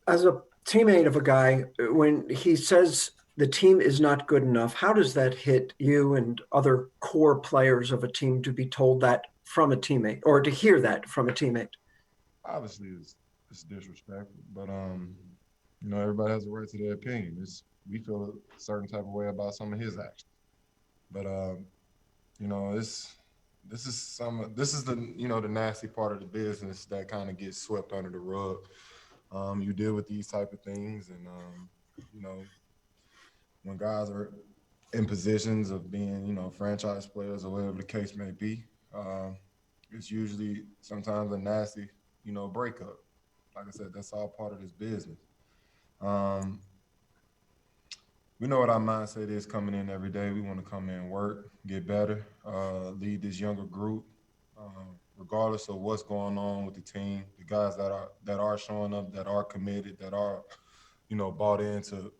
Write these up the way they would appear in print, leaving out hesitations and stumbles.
As a teammate of a guy, when he says the team is not good enough, how does that hit you and other core players of a team to be told that from a teammate or to hear that from a teammate? Obviously, it's disrespectful, but everybody has a right to their opinion. We feel a certain type of way about some of his actions, but you know, it's this is the the nasty part of the business that kind of gets swept under the rug. You deal with these type of things, and you know, when guys are in positions of being, franchise players or whatever the case may be, uh, it's usually sometimes a nasty, breakup. Like I said, that's all part of this business. Um, we know what our mindset is coming in every day. We want to come in, work, get better, lead this younger group, regardless of what's going on with the team. The guys that are showing up, that are committed, that are bought into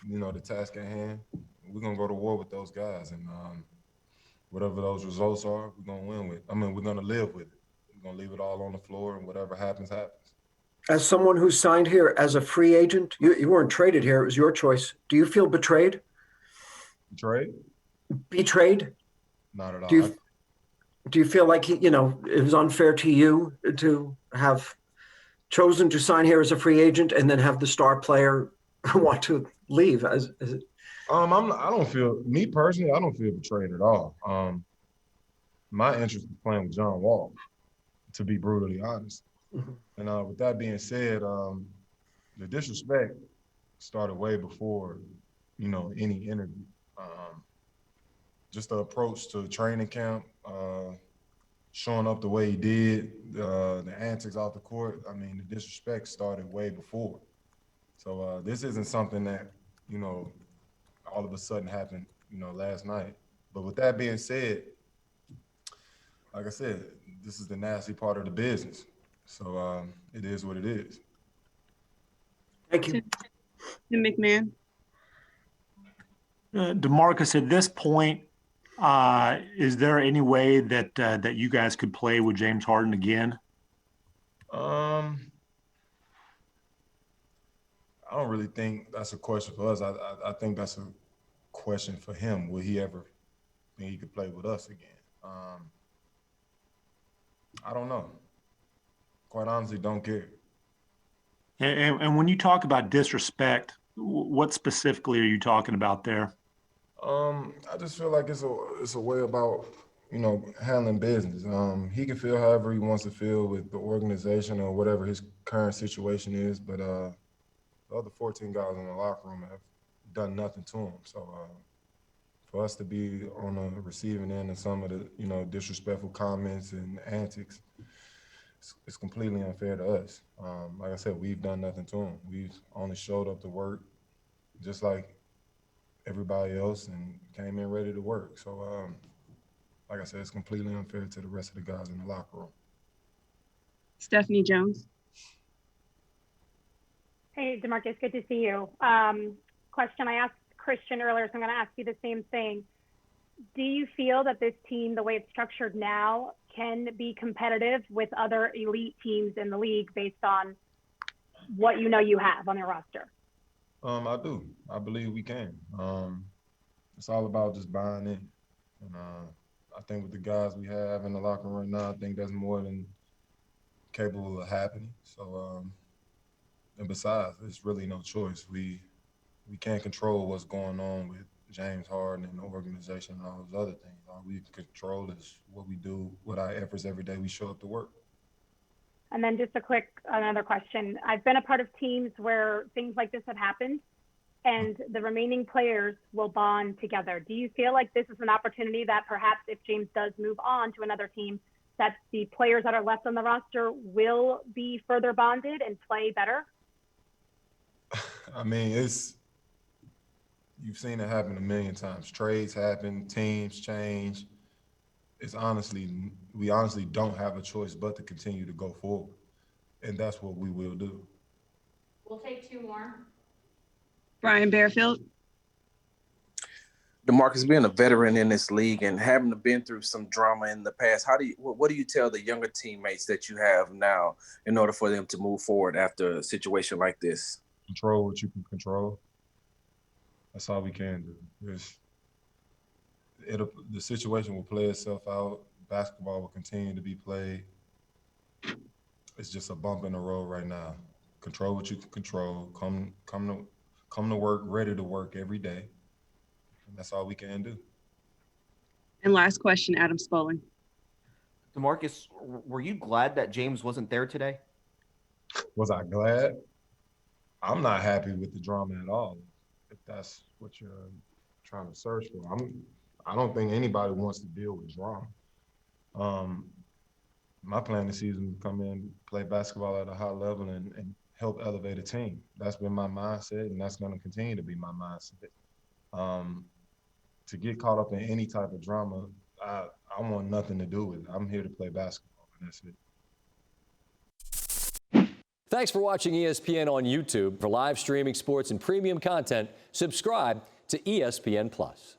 the task at hand. We're gonna go to war with those guys, and whatever those results are, we're gonna win with. I mean, we're gonna live with it. We're gonna leave it all on the floor, and whatever happens, happens. As someone who signed here as a free agent, you weren't traded here, it was your choice. Do you feel betrayed? Trade? Betrayed? Not at Do all. you do you feel like it was unfair to you to have chosen to sign here as a free agent and then have the star player want to leave as I don't feel me personally. I don't feel betrayed at all. My interest is playing with John Wall, to be brutally honest. And with that being said, the disrespect started way before any interview. Um, just the approach to training camp, showing up the way he did, the antics off the court. I mean, the disrespect started way before. So this isn't something that you know all of a sudden happened last night. But with that being said, like I said, this is the nasty part of the business. So it is what it is. thank you. Tim, Tim McMahon. DeMarcus, at this point, is there any way that you guys could play with James Harden again? Um, I don't really think that's a question for us. I think that's a question for him. Will he ever think he could play with us again? I don't know. Quite honestly, don't care. And when you talk about disrespect, what specifically are you talking about there? I just feel like it's a way about handling business. He can feel however he wants to feel with the organization or whatever his current situation is, but the other 14 guys in the locker room have done nothing to him. So for us to be on the receiving end of some of the disrespectful comments and antics, it's completely unfair to us. Like I said, we've done nothing to him. We've only showed up to work, just like everybody else, and came in ready to work. So, like I said, it's completely unfair to the rest of the guys in the locker room. Stephanie Jones. Hey, DeMarcus, good to see you. Question I asked Christian earlier, so I'm going to ask you the same thing. Do you feel that this team, the way it's structured now, can be competitive with other elite teams in the league based on what you have on your roster? I do. I believe we can. It's all about just buying in. And I think with the guys we have in the locker room right now, I think that's more than capable of happening. So, and besides, there's really no choice. We can't control what's going on with James Harden and the organization and all those other things. All we can control is what we do with our efforts every day we show up to work. And then just another question. I've been a part of teams where things like this have happened and the remaining players will bond together. Do you feel like this is an opportunity that perhaps if James does move on to another team, that the players that are left on the roster will be further bonded and play better? I mean, you've seen it happen a million times. Trades happen, teams change. We honestly don't have a choice but to continue to go forward. And that's what we will do. We'll take two more. Brian Bearfield. DeMarcus, being a veteran in this league and having been through some drama in the past, what do you tell the younger teammates that you have now in order for them to move forward after a situation like this? Control what you can control. That's all we can do. The situation will play itself out. Basketball will continue to be played. It's just a bump in the road right now. Control what you can control. Come to work, ready to work every day. And that's all we can do. And last question, Adam Spaulding. DeMarcus, were you glad that James wasn't there today? Was I glad? I'm not happy with the drama at all. If that's what you're trying to search for, I don't think anybody wants to deal with drama. My plan this season is to come in, play basketball at a high level, and help elevate a team. That's been my mindset, and that's going to continue to be my mindset. To get caught up in any type of drama, I want nothing to do with it. I'm here to play basketball, and that's it. Thanks for watching ESPN on YouTube. For live streaming sports and premium content, subscribe to ESPN+.